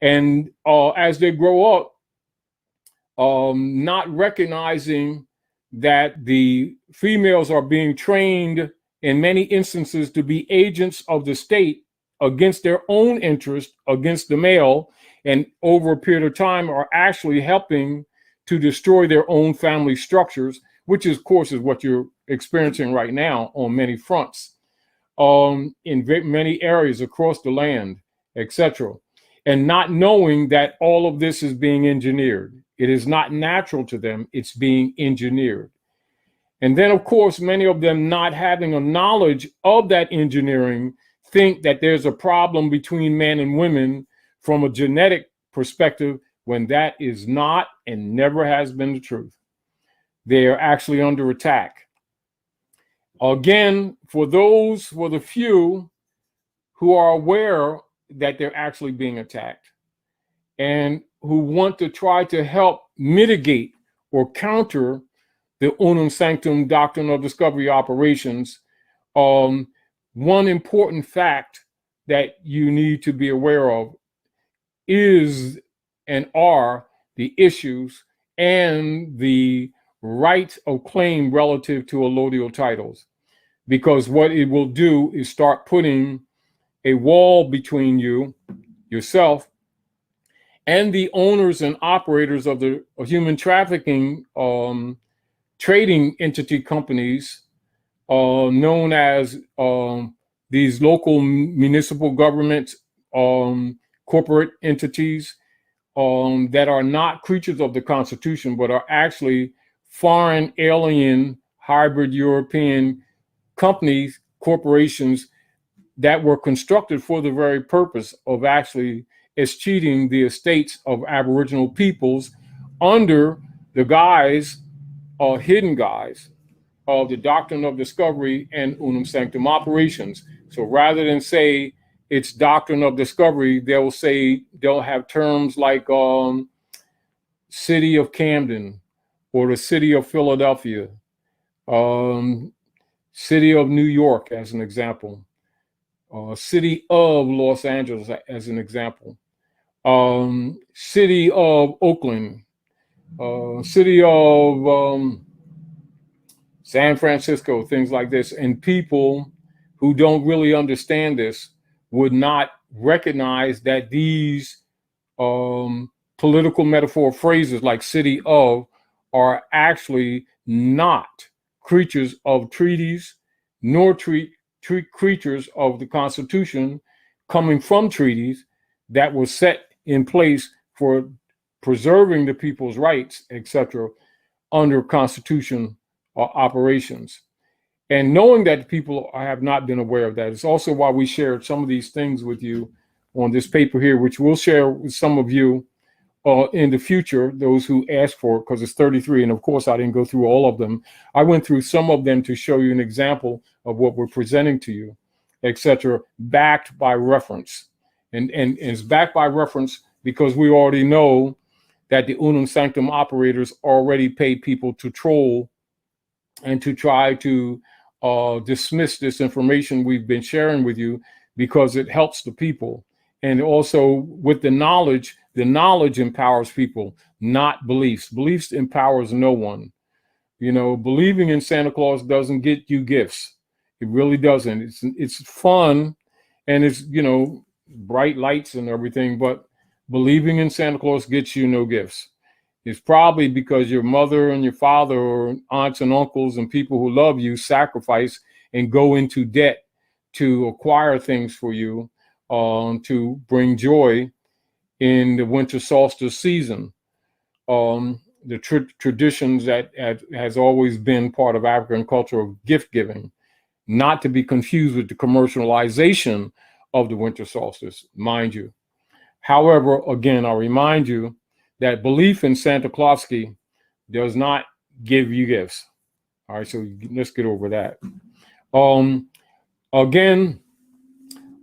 And as they grow up, not recognizing that the females are being trained in many instances to be agents of the state against their own interest, against the male, and over a period of time are actually helping to destroy their own family structures, which of course is what you're experiencing right now on many fronts, in many areas across the land, etc. And not knowing that all of this is being engineered. It is not natural to them, it's being engineered. And then, of course, many of them not having a knowledge of that engineering think that there's a problem between men and women from a genetic perspective, when that is not and never has been the truth. They are actually under attack. Again, for the few who are aware that they're actually being attacked and who want to try to help mitigate or counter the Unam Sanctum Doctrine of Discovery operations, one important fact that you need to be aware of is and are the issues and the right of claim relative to allodial titles. Because what it will do is start putting a wall between yourself, and the owners and operators of the human trafficking trading entity companies, known as these local municipal government corporate entities that are not creatures of the Constitution, but are actually foreign, alien, hybrid European companies, corporations that were constructed for the very purpose of actually escheating the estates of Aboriginal peoples under the guise, hidden guise, of the Doctrine of Discovery and Unam Sanctum operations. So rather than say it's Doctrine of Discovery, they'll have terms like City of Camden, or the City of Philadelphia, City of New York, as an example, City of Los Angeles, as an example, City of Oakland, City of San Francisco, things like this. And people who don't really understand this would not recognize that these political metaphor phrases like city of are actually not creatures of treaties, nor creatures of the Constitution coming from treaties that were set in place for preserving the people's rights, etc., under Constitution operations. And knowing that people have not been aware of that is also why we shared some of these things with you on this paper here, which we'll share with some of you in the future, those who asked for it, because it's 33. And of course, I didn't go through all of them. I went through some of them to show you an example of what we're presenting to you, etc., backed by reference. And it's backed by reference because we already know that the Unam Sanctum operators already pay people to troll and to try to dismiss this information we've been sharing with you, because it helps the people. And also with the knowledge empowers people, not beliefs. Beliefs empowers no one. You know, believing in Santa Claus doesn't get you gifts. It really doesn't. It's fun, and it's, you know, bright lights and everything, but believing in Santa Claus gets you no gifts. It's probably because your mother and your father or aunts and uncles and people who love you sacrifice and go into debt to acquire things for you, to bring joy in the winter solstice season. The traditions that has always been part of African culture of gift giving, not to be confused with the commercialization of the winter solstice, mind you. However, again, I'll remind you that belief in Santa Clauski does not give you gifts. All right, so let's get over that. Again,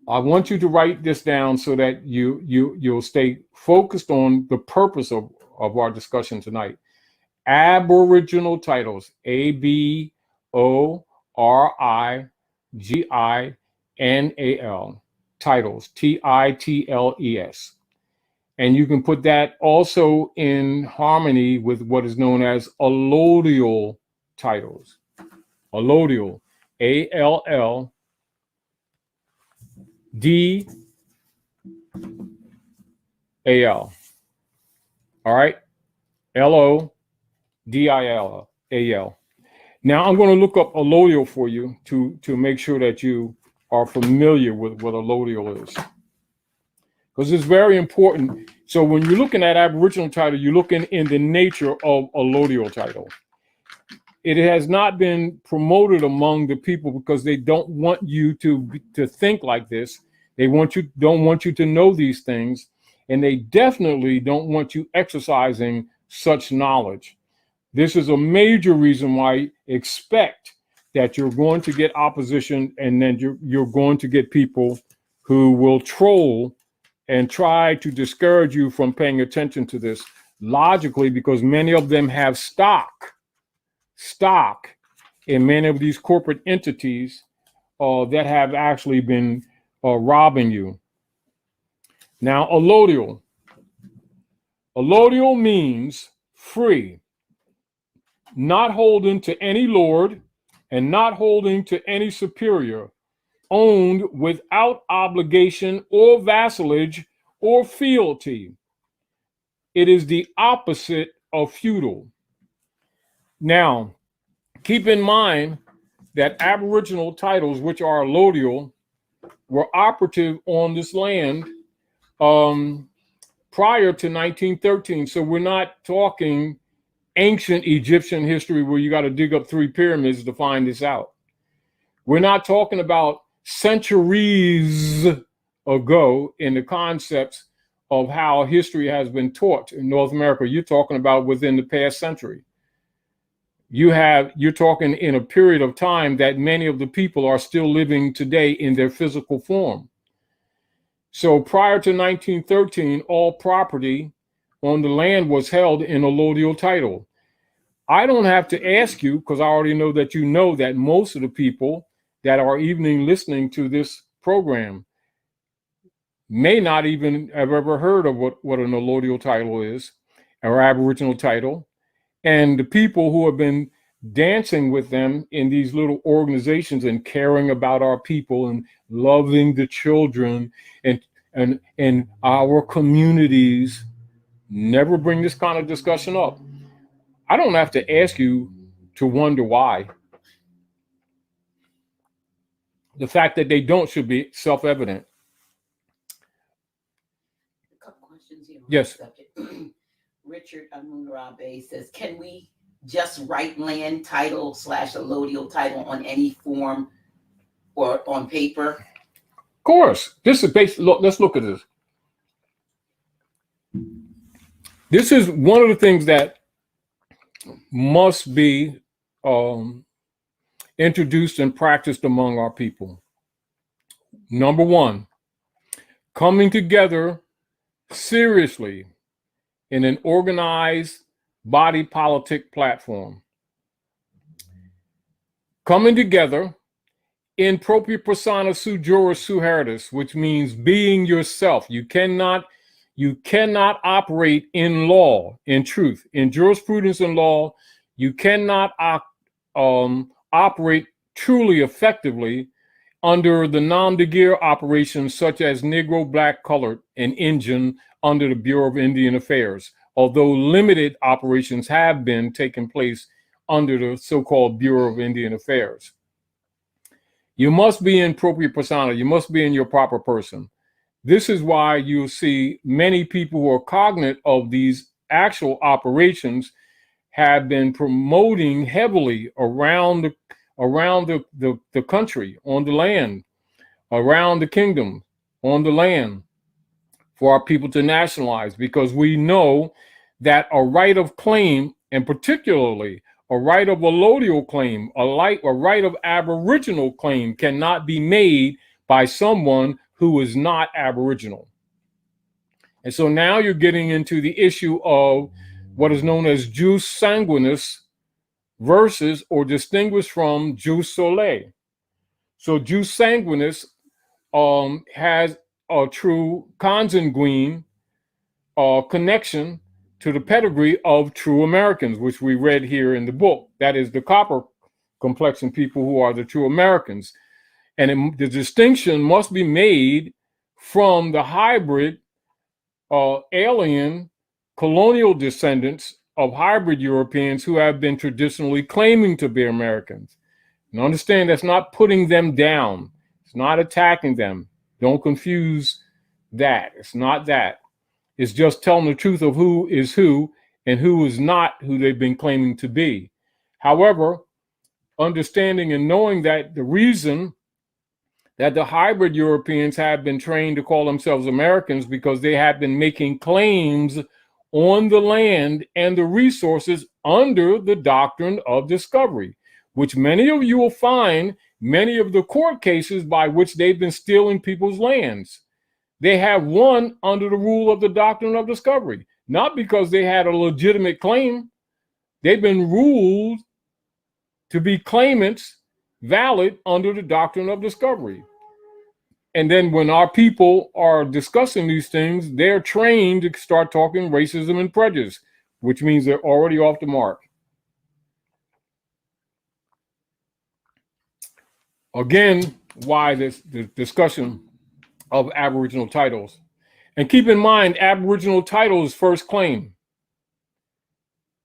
I want you to write this down so that you'll stay focused on the purpose of our discussion tonight. Aboriginal titles, ABORIGINAL, titles, TITLES. And you can put that also in harmony with what is known as allodial titles. Allodial, ALLDIAL. All right, LODIAL. Now I'm going to look up allodial for you to make sure that you are familiar with what allodial is, because it's very important. So when you're looking at Aboriginal title, you're looking in the nature of allodial title. It has not been promoted among the people because they don't want you to think like this. They don't want you to know these things, and they definitely don't want you exercising such knowledge. This is a major reason why expect that you're going to get opposition, and then you're going to get people who will troll and try to discourage you from paying attention to this logically, because many of them have stock in many of these corporate entities that have actually been robbing you. Now, allodial means free, not holding to any lord and not holding to any superior, owned without obligation or vassalage or fealty. It is the opposite of feudal. Now, keep in mind that Aboriginal titles, which are allodial, were operative on this land prior to 1913. So we're not talking ancient Egyptian history where you got to dig up 3 pyramids to find this out. We're not talking about centuries ago in the concepts of how history has been taught in North America. You're talking about within the past century. You're talking in a period of time that many of the people are still living today in their physical form. So prior to 1913, all property on the land was held in allodial title. I don't have to ask you, because I already know that most of the people that are even listening to this program may not even have ever heard of what an allodial title is, or Aboriginal title. And the people who have been dancing with them in these little organizations and caring about our people and loving the children and our communities never bring this kind of discussion up. I don't have to ask you to wonder why. The fact that they don't should be self-evident. A couple questions here. Yes. Richard Amunrabe says, can we just write land title / allodial title on any form or on paper? Of course. This is basic. Look, let's look at this. This is one of the things that must be introduced and practiced among our people. Number one, coming together seriously in an organized body politic platform. Coming together in propria persona sui juris sui heritis, which means being yourself. You cannot operate in law, in truth, in jurisprudence and law. You cannot operate truly effectively under the nom de guerre operations such as Negro, Black, Colored, and Indian under the Bureau of Indian Affairs, although limited operations have been taking place under the so-called Bureau of Indian Affairs. You must be in propria persona. You must be in your proper person. This is why you'll see many people who are cognate of these actual operations have been promoting heavily around the country, on the land, around the kingdom, on the land, for our people to nationalize, because we know that a right of claim, and particularly a right of allodial claim, a right of Aboriginal claim, cannot be made by someone who is not Aboriginal. And so now you're getting into the issue of what is known as jus sanguinis versus or distinguished from jus soli. So jus sanguinis has a true consanguine connection to the pedigree of true Americans, which we read here in the book. That is the copper complexion people who are the true Americans. And the distinction must be made from the hybrid alien colonial descendants of hybrid Europeans who have been traditionally claiming to be Americans. And understand that's not putting them down. It's not attacking them. Don't confuse that. It's not that. It's just telling the truth of who is who and who is not who they've been claiming to be. However, understanding and knowing that the reason that the hybrid Europeans have been trained to call themselves Americans because they have been making claims on the land and the resources under the doctrine of discovery, which many of you will find many of the court cases by which they've been stealing people's lands. They have won under the rule of the doctrine of discovery, not because they had a legitimate claim. They've been ruled to be claimants valid under the doctrine of discovery. And then when our people are discussing these things, they're trained to start talking racism and prejudice, which means they're already off the mark. Again, why the discussion of Aboriginal titles. And keep in mind, Aboriginal title is first claim.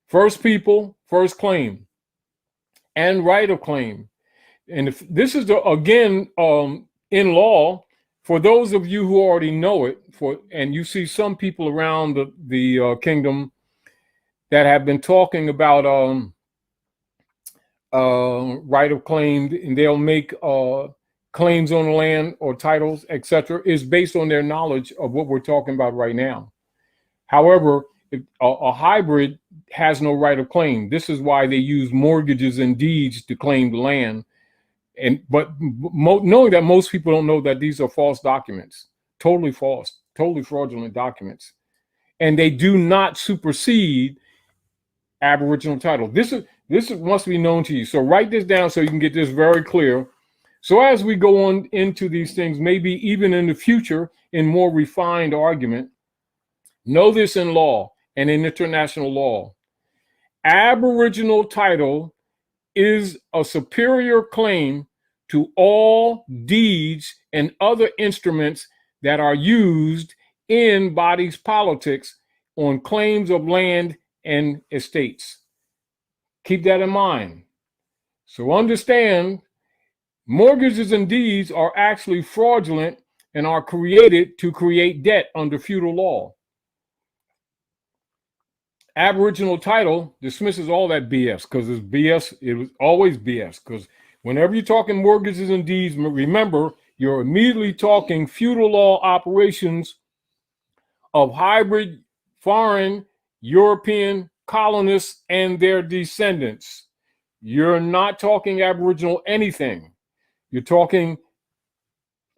First people, first claim, and right of claim. And if this is again in law, for those of you who already know it, and you see some people around the kingdom that have been talking about right of claim, and they'll make claims on the land or titles, etc., is based on their knowledge of what we're talking about right now. However, a hybrid has no right of claim. This is why they use mortgages and deeds to claim the land. But knowing that most people don't know that these are false documents, totally false, totally fraudulent documents, and they do not supersede Aboriginal title. This must be known to you. So write this down so you can get this very clear. So as we go on into these things, maybe even in the future, in more refined argument, know this in law and in international law. Aboriginal title is a superior claim to all deeds and other instruments that are used in bodies politics on claims of land and estates. Keep that in mind. So understand, mortgages and deeds are actually fraudulent and are created to create debt under feudal law. Aboriginal title dismisses all that BS because it's BS. It was always BS because whenever you're talking mortgages and deeds, remember, you're immediately talking feudal law operations of hybrid foreign European colonists and their descendants. You're not talking Aboriginal anything. You're talking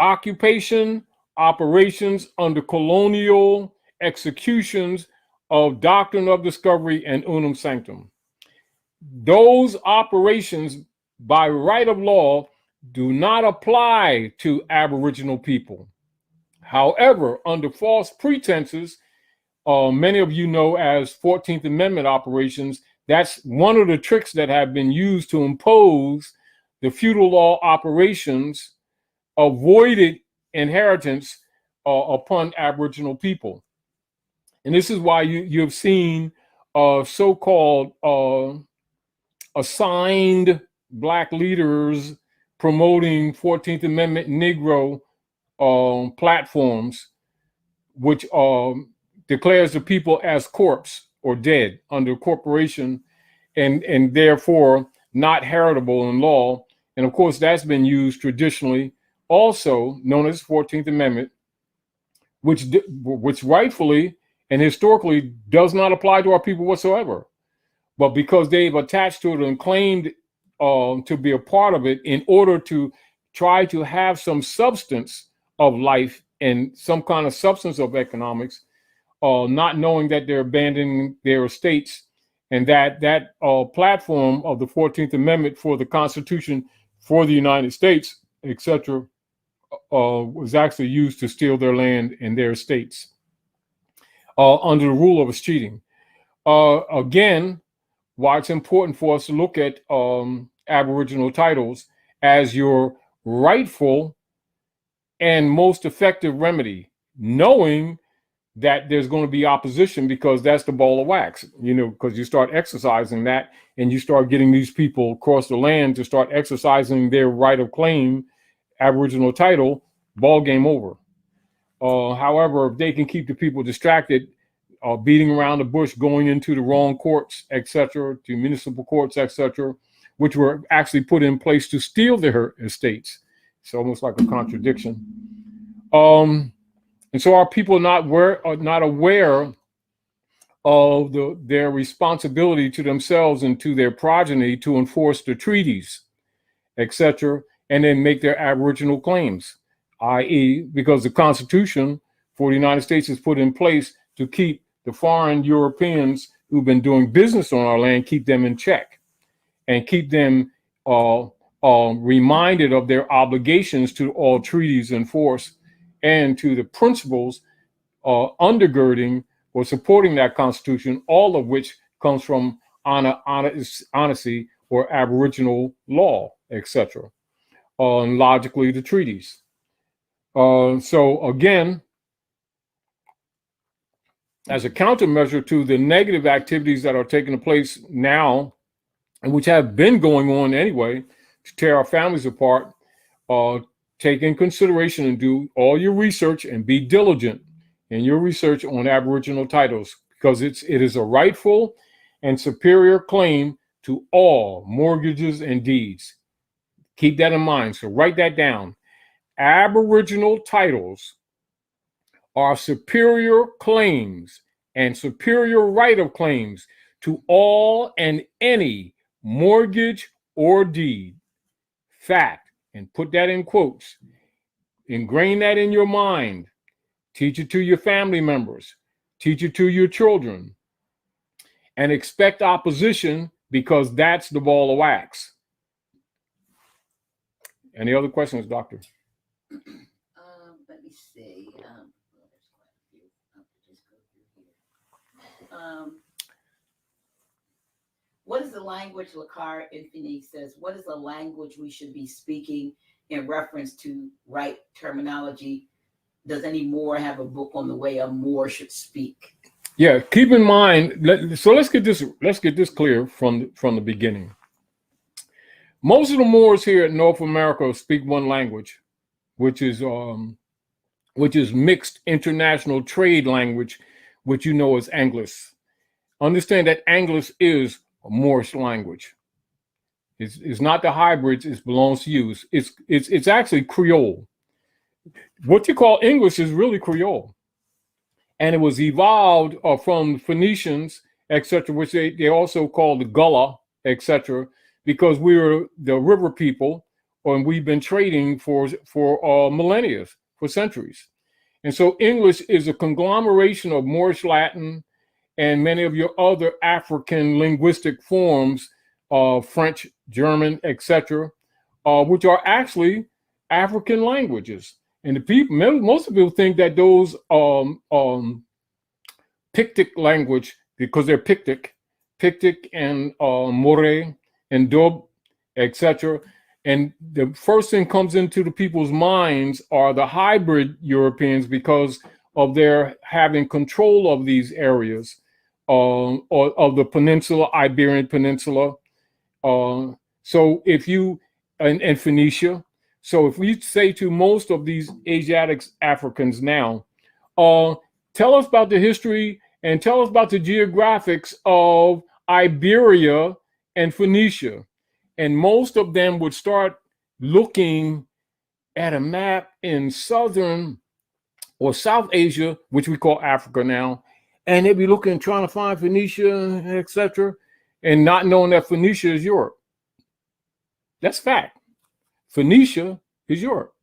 occupation, operations under colonial executions of Doctrine of Discovery and Unam Sanctum. Those operations by right of law do not apply to Aboriginal people. However, under false pretenses, many of you know as 14th Amendment operations, that's one of the tricks that have been used to impose the feudal law operations of voided inheritance upon Aboriginal people. And this is why you've seen so-called assigned Black leaders promoting 14th Amendment Negro platforms, which declares the people as corpse or dead under corporation and therefore not heritable in law. And of course, that's been used traditionally, also known as 14th Amendment, which rightfully and historically does not apply to our people whatsoever. But because they've attached to it and claimed to be a part of it in order to try to have some substance of life and some kind of substance of economics, not knowing that they're abandoning their estates, and that platform of the 14th Amendment for the Constitution for the United States, etc., was actually used to steal their land and their estates. under the rule of us cheating. Again, why it's important for us to look at Aboriginal titles as your rightful and most effective remedy, knowing that there's going to be opposition, because that's the ball of wax, because you start exercising that and you start getting these people across the land to start exercising their right of claim, Aboriginal title, ball game over. However, if they can keep the people distracted, beating around the bush, going into the wrong courts, etc., to municipal courts, etc., which were actually put in place to steal their estates. It's almost like a contradiction. And so our people are not aware of their responsibility to themselves and to their progeny to enforce the treaties, etc., and then make their Aboriginal claims, i.e., because the Constitution for the United States is put in place to keep the foreign Europeans who've been doing business on our land, keep them in check and keep them reminded of their obligations to all treaties in force and to the principles undergirding or supporting that Constitution, all of which comes from honesty or Aboriginal law, etc., and logically the treaties. So again, as a countermeasure to the negative activities that are taking place now, and which have been going on anyway, to tear our families apart, take in consideration and do all your research and be diligent in your research on Aboriginal titles, because it is a rightful and superior claim to all mortgages and deeds. Keep that in mind. So write that down. Aboriginal titles are superior claims and superior right of claims to all and any mortgage or deed. Fact, and put that in quotes. Ingrain that in your mind. Teach it to your family members. Teach it to your children. And expect opposition, because that's the ball of wax. Any other questions, Doctor? Let me see. What is the language, Lakar Infinite says, what is the language we should be speaking in reference to right terminology? Does any Moor have a book on the way a Moor should speak? Yeah, keep in mind, let's get this clear from the beginning. Most of the Moors here in North America speak one language, which is mixed international trade language, which you know is English. Understand that English is a Moorish language. It's not the hybrids it belongs to you. It's actually Creole. What you call English is really Creole. And it was evolved from Phoenicians, etc., which they also call the Gullah, etc., because we were the river people, and we've been trading for millennia, for centuries. And so English is a conglomeration of Moorish Latin and many of your other African linguistic forms, French, German, etc., which are actually African languages. And most people think that those Pictic language, because they're Pictic and Moray and Dob, etc. And the first thing comes into the people's minds are the hybrid Europeans, because of their having control of these areas or of the peninsula, Iberian Peninsula. So if you, and Phoenicia. So if we say to most of these Asiatic Africans now, tell us about the history and tell us about the geographics of Iberia and Phoenicia. And most of them would start looking at a map in Southern or South Asia, which we call Africa now, and they'd be looking, trying to find Phoenicia, etc., and not knowing that Phoenicia is Europe. That's fact. Phoenicia is Europe.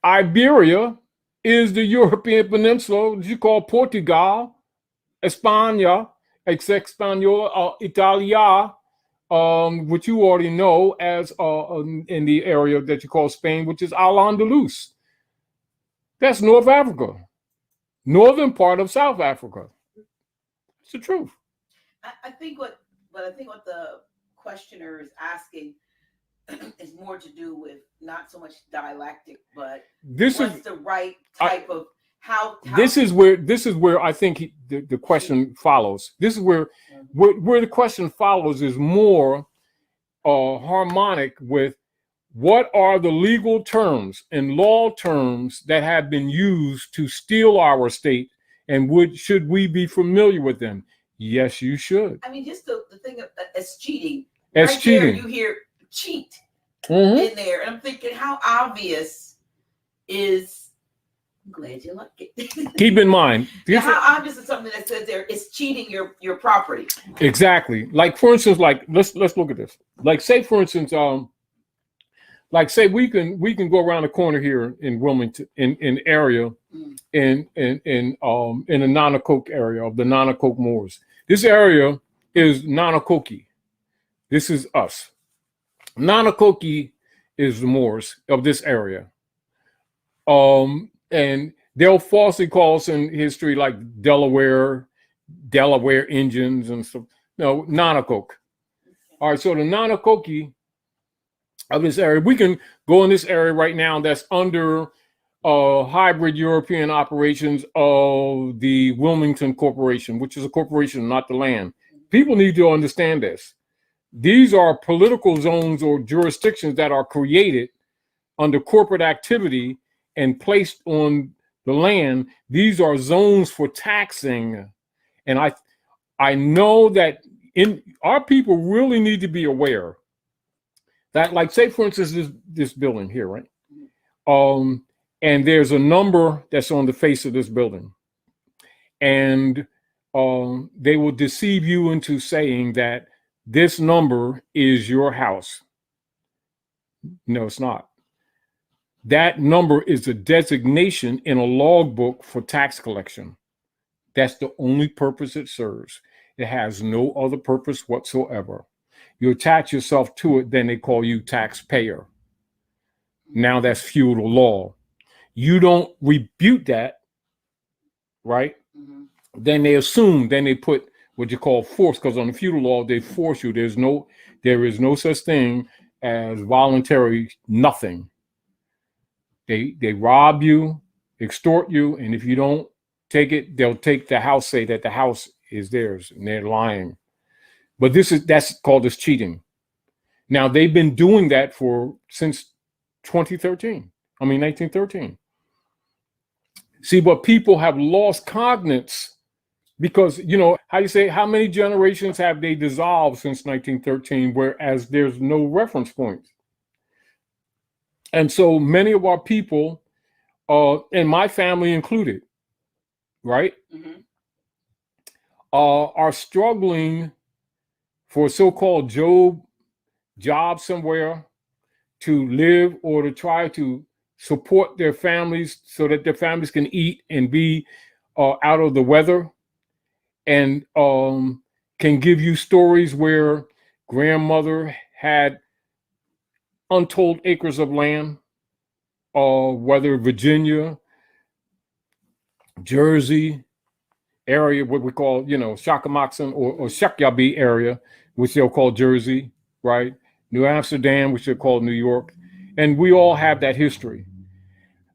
Iberia is the European peninsula, which you call Portugal, España, Española, Italia, which you already know as in the area that you call Spain, which is Al-Andalus. That's North Africa. northern part of South Africa. It's the truth. I think what the questioner is asking is more to do with not so much dialectic, but This what's is the right type of how this is where I think the question follows. This is where the question follows is more harmonic with what are the legal terms and law terms that have been used to steal our state, and should we be familiar with them? Yes, you should. I mean, just the thing of as cheating. As right cheating. there, you hear cheat in there, and I'm thinking, how obvious is? I'm glad you like it. Keep in mind, Yeah, how obvious is something that says there is cheating your property? Exactly. Like for instance, like let's look at this. Like say for instance, like say we can go around the corner here in Wilmington in area in the Nanacoke area of the Nanacoke Moors. This area is Nanakoke. This is us. Nanakoke is the Moors of this area. And they'll falsely call us in history like Delaware Indians and stuff. No, Nanakoke. All right, so the Nanakoke of this area, we can go in this area right now that's under hybrid European operations of the Wilmington Corporation, which is a corporation, not the land. People need to understand this. These are political zones or jurisdictions that are created under corporate activity and placed on the land. These are zones for taxing. And I know that our people really need to be aware that, like, say, for instance, this building here, right? And there's a number that's on the face of this building. And they will deceive you into saying that this number is your house. No, it's not. That number is a designation in a logbook for tax collection. That's the only purpose it serves. It has no other purpose whatsoever. You attach yourself to it, then they call you taxpayer. Now that's feudal law. You don't rebuke that, right? Mm-hmm. Then they put what you call force, because on the feudal law, they force you. There is no such thing as voluntary nothing. They rob you, extort you, and if you don't take it, they'll take the house, say that the house is theirs, and they're lying. But that's called as cheating. Now they've been doing that since 1913. See, but people have lost cognizance because, how many generations have they dissolved since 1913, whereas there's no reference point. And so many of our people, and my family included, right, are struggling for a so-called job somewhere to live or to try to support their families so that their families can eat and be out of the weather, and can give you stories where grandmother had untold acres of land, whether Virginia, Jersey area, what we call, Shakamoxon or Shakyabi area, which they'll call Jersey, right? New Amsterdam, which they'll call New York. And we all have that history.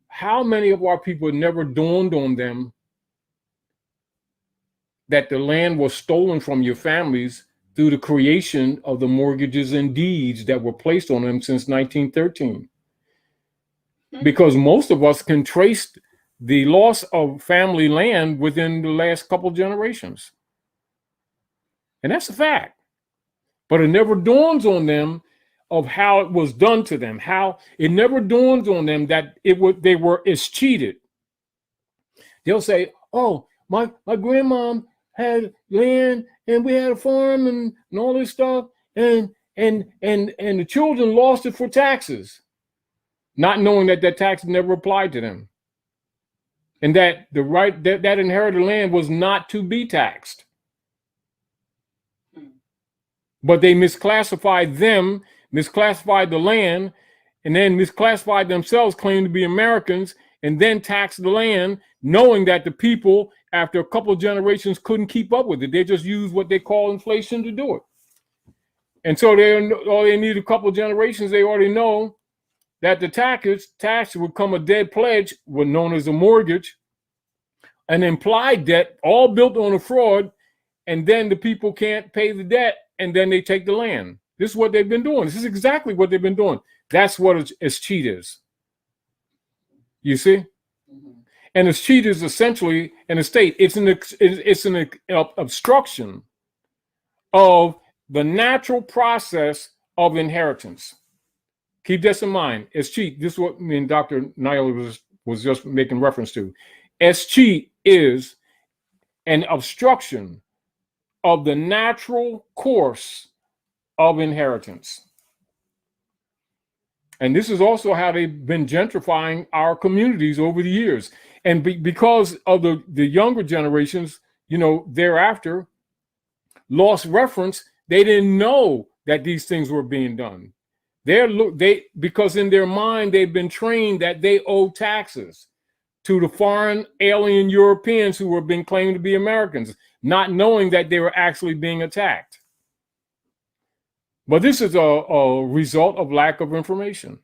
How many of our people never dawned on them that the land was stolen from your families through the creation of the mortgages and deeds that were placed on them since 1913? Because most of us can trace the loss of family land within the last couple generations. And that's a fact. But it never dawns on them of how it was done to them, how it never dawns on them that they were cheated. They'll say, oh, my grandmom had land and we had a farm and all this stuff, and the children lost it for taxes, not knowing that tax never applied to them. And that that inherited land was not to be taxed. But they misclassified the land, and then misclassified themselves, claimed to be Americans, and then tax the land, knowing that the people, after a couple of generations, couldn't keep up with it. They just used what they call inflation to do it. And so they need a couple of generations. They already know that the tax would come a dead pledge, what known as a mortgage, an implied debt, all built on a fraud, and then the people can't pay the debt, and then they take the land. This is what they've been doing. This is exactly what they've been doing. That's what escheat is. You see? Mm-hmm. And escheat is essentially an estate. It's an obstruction of the natural process of inheritance. Keep this in mind. Escheat, this is what me and Dr. Naila was just making reference to. Escheat is an obstruction of the natural course of inheritance. And this is also how they've been gentrifying our communities over the years. And because of the younger generations, thereafter, lost reference, they didn't know that these things were being done. Because in their mind, they've been trained that they owe taxes to the foreign alien Europeans who were being claimed to be Americans, not knowing that they were actually being attacked. But this is a result of lack of information.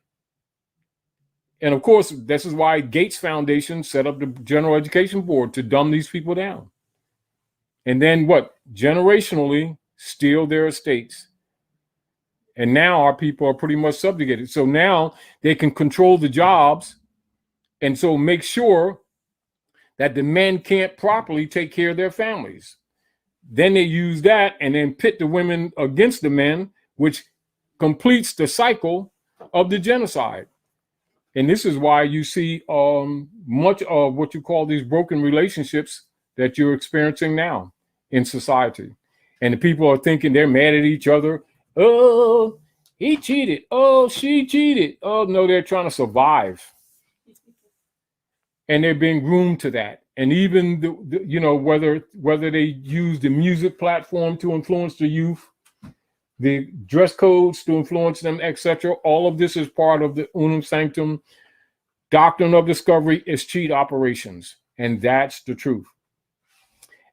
And of course, this is why Gates Foundation set up the General Education Board to dumb these people down. And then generationally steal their estates. And now our people are pretty much subjugated. So now they can control the jobs, and so make sure that the men can't properly take care of their families. Then they use that and then pit the women against the men, which completes the cycle of the genocide. And this is why you see much of what you call these broken relationships that you're experiencing now in society. And the people are thinking they're mad at each other. Oh, he cheated. Oh, she cheated. Oh, no, they're trying to survive. And they're being groomed to that. And even whether they use the music platform to influence the youth, the dress codes to influence them, etc. All of this is part of the Unam Sanctum doctrine of discovery, escheat operations. And that's the truth.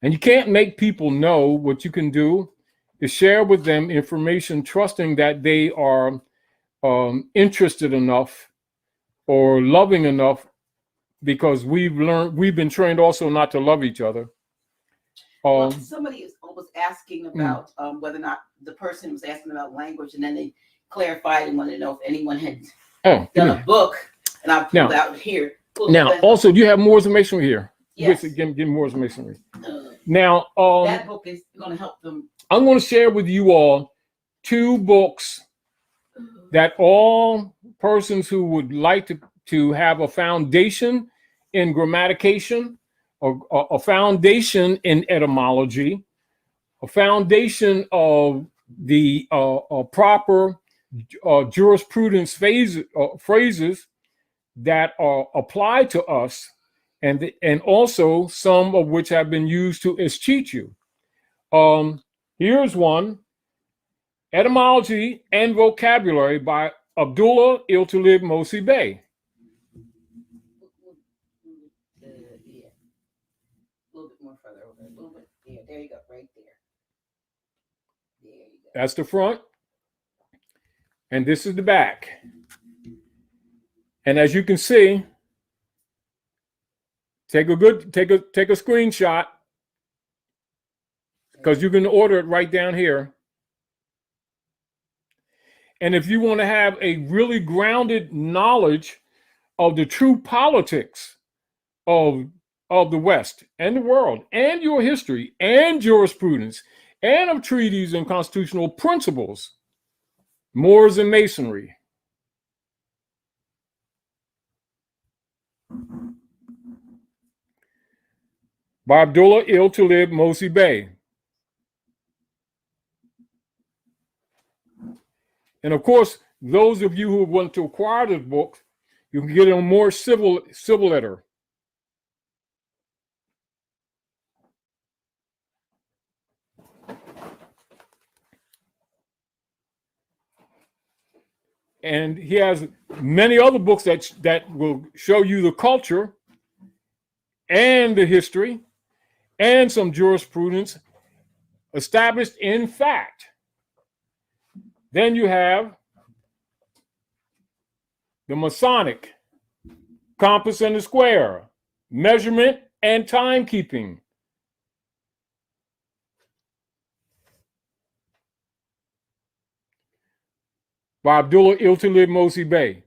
And you can't make people know. What you can do is share with them information, trusting that they are interested enough or loving enough, because we've been trained also not to love each other. Somebody was asking about whether or not the person was asking about language, and then they clarified and wanted to know if anyone had done a book, and I pulled out here. Also, do you have more information here? Yes. Give more information. Now, that book is going to help them. I'm going to share with you all 2 books that all persons who would like to have a foundation in grammatication, a foundation in etymology, a foundation of the proper jurisprudence phrases that are applied to us, and also some of which have been used to escheat you. Here's one: Etymology and Vocabulary by Abdullah Iltalib Mosi Bey. A little bit more further over. A little bit. Yeah, there you go. Right there. There you go. That's the front. And this is the back. And as you can see, take a screenshot, because you can order it right down here. And if you want to have a really grounded knowledge of the true politics of the West and the world, and your history and jurisprudence, and of treaties and constitutional principles, Moors and Masonry. By Abdullah Iltalib Mosi Bey. And of course, those of you who want to acquire this book, you can get it on more civil letter. And he has many other books that will show you the culture and the history and some jurisprudence established in fact. Then you have the Masonic compass and the square, measurement and timekeeping. By Abdullah Iltalib Mosi Bey.